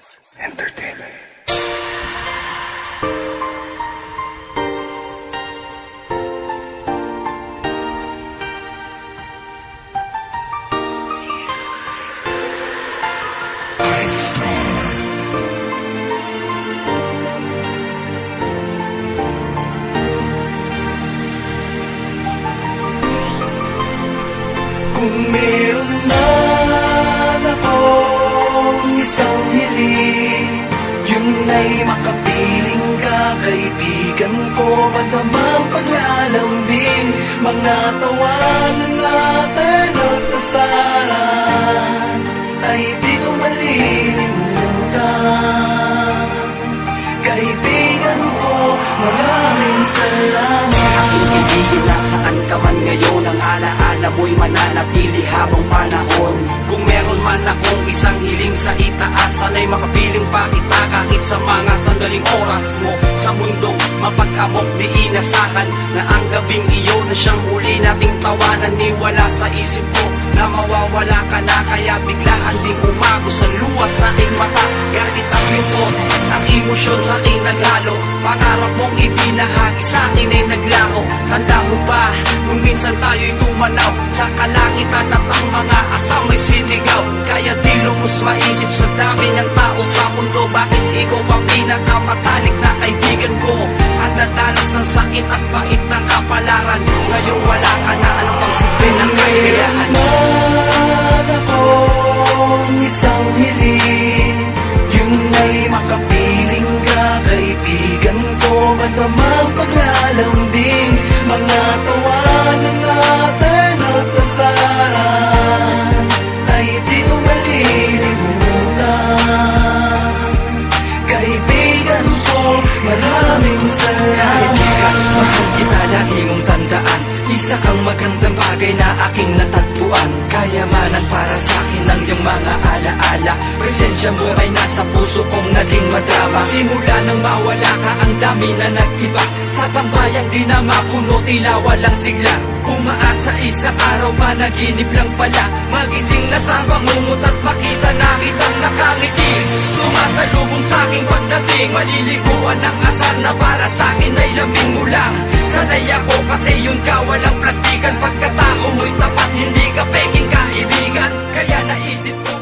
Entertainment. Kung meron man akong isang hiling, yun ay makapiling ka, kaibigan ko, madamang paglalambing, mga tawanan natin at dasalan ay di ko malilimutan. Kaibigan ko, maraming salamat. Aking kaibigan, nasaan ka man ngayon, ang alaala mo'y mananatili habang panahon. Kung meron man akong isang hiling sa itaas, sana'y makapiling pa kita kahit sa mga sandaling oras mo sa mundong mapag-amok di inasahan, na ang gabing iyon na siyang huli nating tawanan. Ni wala sa isip ko na mawawala ka na, kaya biglaan ding umago sa luwas sa aking mata. Galit ang lungkot, ang emosyon sa aking naghalo, pangarap mong ibinahagi sa akin ay naglaho. Tanda mo ba kung minsan tayo'y tumanaw sa kalangitan at ang mga asam ay sinigaw? Kaya di lubos maisip sa dami ng tao sa mundo, bakit ikaw ang pinakamatalik na kaibigan ko? At nadanas ng sakit at bait ng kapalaran, ngayon wala ka na, ano pang silbi ng kaibigan? Akong isang hiling, yun ay makapiling ka, kaibigan ko, madamang paglalambing, mga tawanan natin at dasalan ay di ko malilimutan. Kaibigan ko, maraming salamat. Mahal kita, lagi mong tandaan, isa kang magandang bagay na aking natagpuan. Kayamanan para sa akin ang iyong mga alaala, presensya mo ay nasa puso kong naging madrama. Simula nang mawala ka, ang dami na nag-iba, sa tambayang di na mapuno, tila walang sigla. Umaasa isang araw, panaginip lang pala, magising na sa bangungot at makita na kitang nakangiti. Sumasalubong sa aking pagdating, maliliguan ng asar na para sa akin ay lambing mo lang. Sanay ako kasi yun ka, walang plastikan, pagkatao mo'y tapat, hindi ka peking kaibigan. Kaya naisip ko